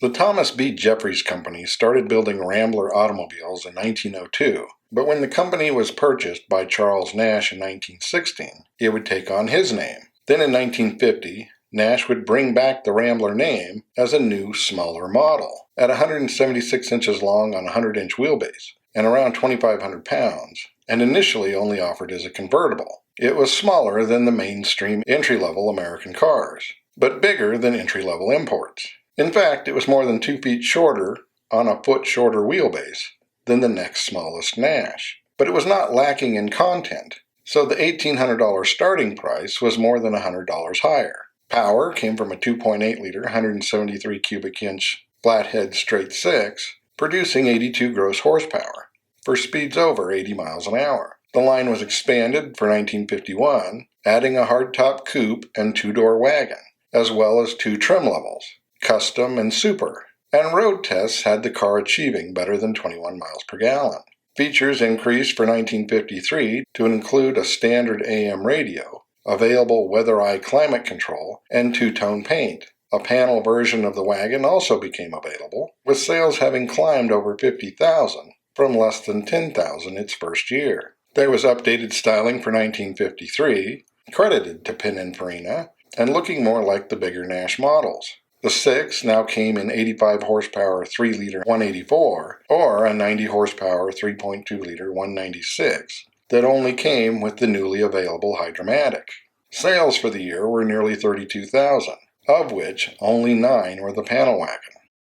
The Thomas B. Jeffries Company started building Rambler automobiles in 1902, but when the company was purchased by Charles Nash in 1916, it would take on his name. Then in 1950, Nash would bring back the Rambler name as a new, smaller model, at 176 inches long on a 100-inch wheelbase, and around 2,500 pounds, and initially only offered as a convertible. It was smaller than the mainstream entry-level American cars, but bigger than entry-level imports. In fact, it was more than 2 feet shorter on a foot shorter wheelbase than the next smallest Nash. But it was not lacking in content, so the $1,800 starting price was more than $100 higher. Power came from a 2.8-liter, 173 cubic inch flathead straight six, producing 82 gross horsepower for speeds over 80 miles an hour. The line was expanded for 1951, adding a hardtop coupe and two-door wagon, as well as 2 trim levels, Custom and Super, and road tests had the car achieving better than 21 miles per gallon. Features increased for 1953 to include a standard AM radio, available weather-eye climate control, and 2-tone paint. A panel version of the wagon also became available, with sales having climbed over 50,000 from less than 10,000 its first year. There was updated styling for 1953, credited to Pininfarina, and looking more like the bigger Nash models. The 6 now came in 85 horsepower 3-liter 184 or a 90 horsepower 3.2-liter 196 that only came with the newly available Hydromatic. Sales for the year were nearly 32,000, of which only 9 were the panel wagon.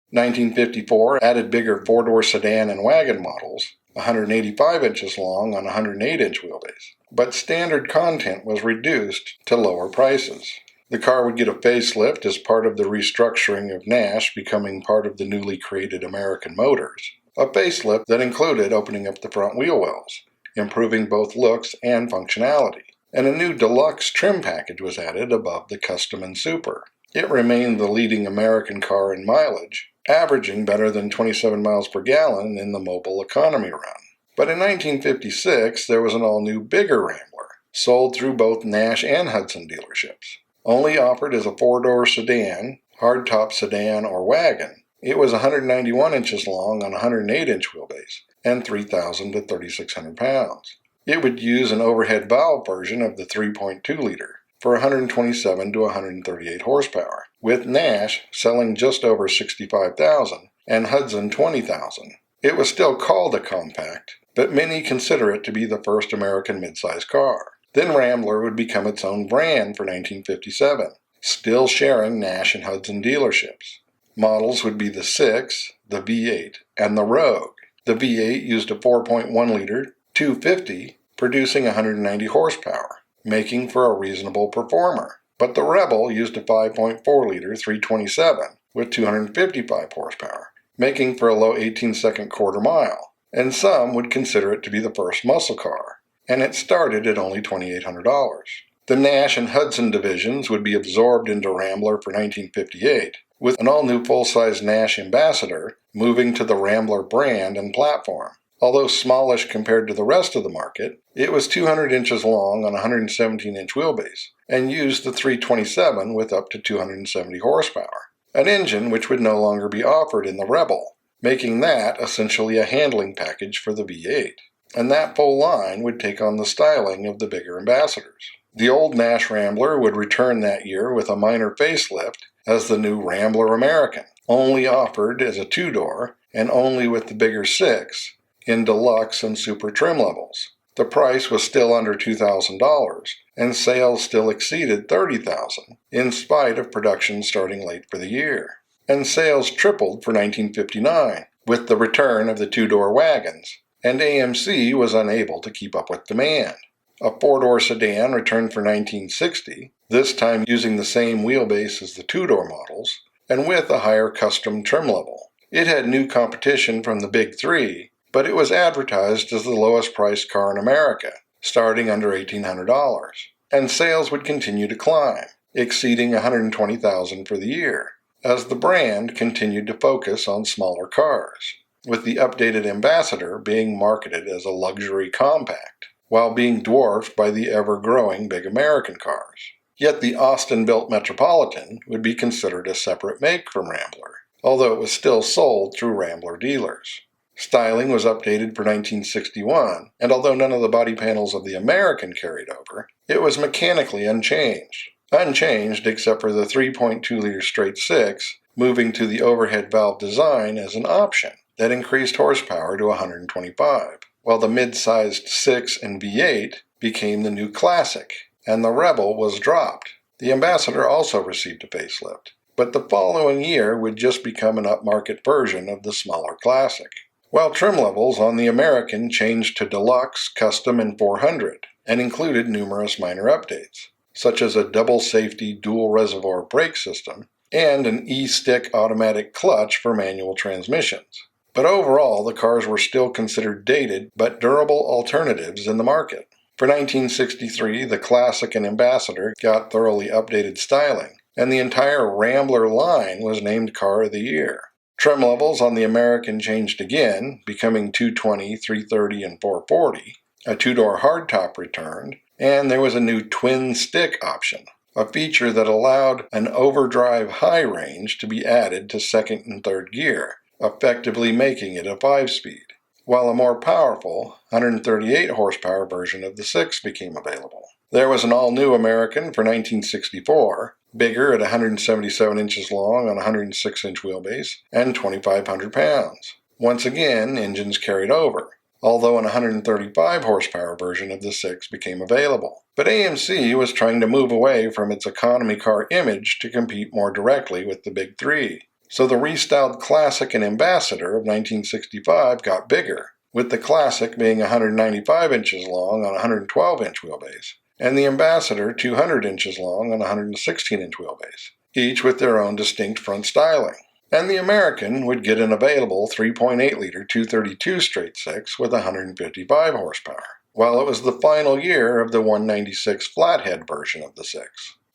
1954 added bigger 4-door sedan and wagon models, 185 inches long on a 108-inch wheelbase, but standard content was reduced to lower prices. The car would get a facelift as part of the restructuring of Nash becoming part of the newly created American Motors, a facelift that included opening up the front wheel wells, improving both looks and functionality, and a new deluxe trim package was added above the Custom and Super. It remained the leading American car in mileage, averaging better than 27 miles per gallon in the mobile economy run. But in 1956, there was an all-new bigger Rambler, sold through both Nash and Hudson dealerships. Only offered as a 4-door sedan, hardtop sedan, or wagon, it was 191 inches long on a 108-inch wheelbase and 3,000 to 3,600 pounds. It would use an overhead valve version of the 3.2-liter for 127 to 138 horsepower, with Nash selling just over 65,000 and Hudson 20,000. It was still called a compact, but many consider it to be the first American midsize car. Then Rambler would become its own brand for 1957, still sharing Nash and Hudson dealerships. Models would be the 6, the V8, and the Rogue. The V8 used a 4.1-liter 250, producing 190 horsepower, making for a reasonable performer. But the Rebel used a 5.4-liter 327 with 255 horsepower, making for a low 18-second quarter mile, and some would consider it to be the first muscle car, and it started at only $2,800. The Nash and Hudson divisions would be absorbed into Rambler for 1958, with an all-new full-size Nash Ambassador moving to the Rambler brand and platform. Although smallish compared to the rest of the market, it was 200 inches long on a 117-inch wheelbase, and used the 327 with up to 270 horsepower, an engine which would no longer be offered in the Rebel, making that essentially a handling package for the V8. And that full line would take on the styling of the bigger Ambassadors. The old Nash Rambler would return that year with a minor facelift as the new Rambler American, only offered as a 2-door and only with the bigger 6 in deluxe and super trim levels. The price was still under $2,000, and sales still exceeded $30,000 in spite of production starting late for the year. And sales tripled for 1959 with the return of the 2-door wagons, and AMC was unable to keep up with demand. A 4-door sedan returned for 1960, this time using the same wheelbase as the 2-door models, and with a higher custom trim level. It had new competition from the Big Three, but it was advertised as the lowest priced car in America, starting under $1,800, and sales would continue to climb, exceeding $120,000 for the year, as the brand continued to focus on smaller cars, with the updated Ambassador being marketed as a luxury compact, while being dwarfed by the ever-growing big American cars. Yet the Austin-built Metropolitan would be considered a separate make from Rambler, although it was still sold through Rambler dealers. Styling was updated for 1961, and although none of the body panels of the American carried over, it was mechanically unchanged. Unchanged except for the 3.2-liter straight six, moving to the overhead valve design as an option that increased horsepower to 125, while the mid-sized 6 and V8 became the new Classic, and the Rebel was dropped. The Ambassador also received a facelift, but the following year would just become an upmarket version of the smaller Classic. While trim levels on the American changed to Deluxe, Custom, and 400, and included numerous minor updates, such as a double safety dual reservoir brake system and an E-stick automatic clutch for manual transmissions. But overall, the cars were still considered dated but durable alternatives in the market. For 1963, the Classic and Ambassador got thoroughly updated styling, and the entire Rambler line was named Car of the Year. Trim levels on the American changed again, becoming 220, 330, and 440. A two-door hardtop returned, and there was a new twin stick option, a feature that allowed an overdrive high range to be added to second and third gear, effectively making it a 5-speed, while a more powerful 138 horsepower version of the 6 became available. There was an all-new American for 1964, bigger at 177 inches long on a 106-inch wheelbase and 2,500 pounds. Once again, engines carried over, although an 135 horsepower version of the 6 became available. But AMC was trying to move away from its economy car image to compete more directly with the big three. So the restyled Classic and Ambassador of 1965 got bigger, with the Classic being 195 inches long on a 112-inch wheelbase, and the Ambassador 200 inches long on a 116-inch wheelbase, each with their own distinct front styling. And the American would get an available 3.8-liter 232 straight six with 155 horsepower, while it was the final year of the 196 flathead version of the 6.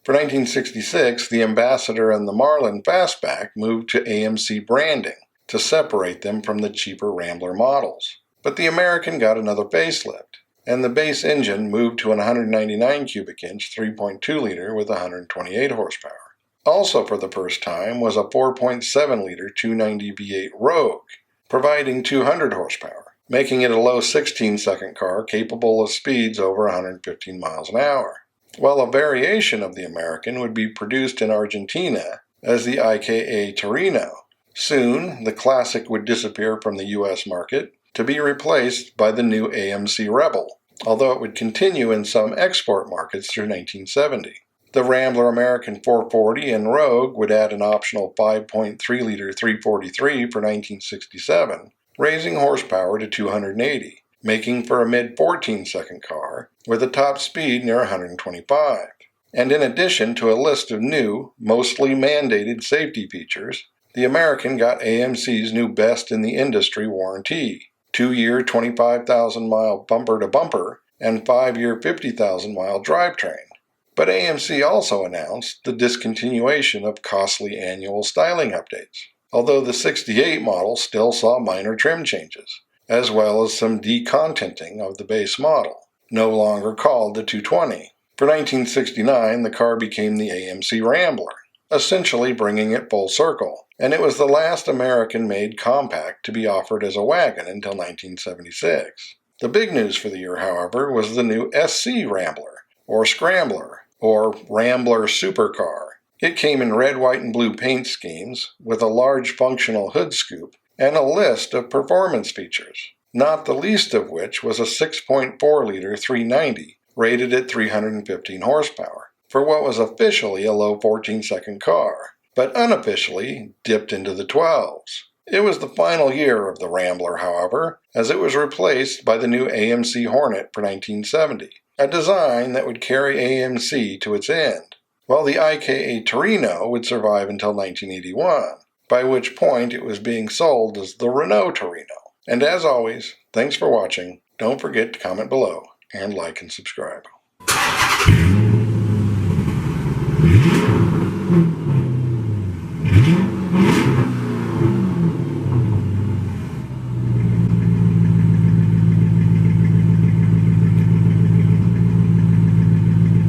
For 1966, the Ambassador and the Marlin Fastback moved to AMC branding to separate them from the cheaper Rambler models. But the American got another facelift, and the base engine moved to an 199 cubic inch 3.2-liter with 128 horsepower. Also for the first time was a 4.7-liter 290 V8 Rogue, providing 200 horsepower, making it a low 16-second car capable of speeds over 115 miles an hour. While a variation of the American would be produced in Argentina as the IKA Torino. Soon, the Classic would disappear from the U.S. market to be replaced by the new AMC Rebel, although it would continue in some export markets through 1970. The Rambler American 440 and Rogue would add an optional 5.3-liter 343 for 1967, raising horsepower to 280, making for a mid-14-second car with a top speed near 125. And in addition to a list of new, mostly mandated safety features, the American got AMC's new best in the industry warranty, 2-year 25,000-mile bumper-to-bumper and 5-year 50,000-mile drivetrain. But AMC also announced the discontinuation of costly annual styling updates, although the 68 model still saw minor trim changes, as well as some decontenting of the base model, no longer called the 220. For 1969, the car became the AMC Rambler, essentially bringing it full circle, and it was the last American-made compact to be offered as a wagon until 1976. The big news for the year, however, was the new SC Rambler, or Scrambler, or Rambler Supercar. It came in red, white, and blue paint schemes, with a large functional hood scoop, and a list of performance features, not the least of which was a 6.4-liter 390, rated at 315 horsepower, for what was officially a low 14-second car, but unofficially dipped into the 12s. It was the final year of the Rambler, however, as it was replaced by the new AMC Hornet for 1970, a design that would carry AMC to its end, while the IKA Torino would survive until 1981, by which point it was being sold as the Renault Torino. And as always, thanks for watching. Don't forget to comment below and like and subscribe.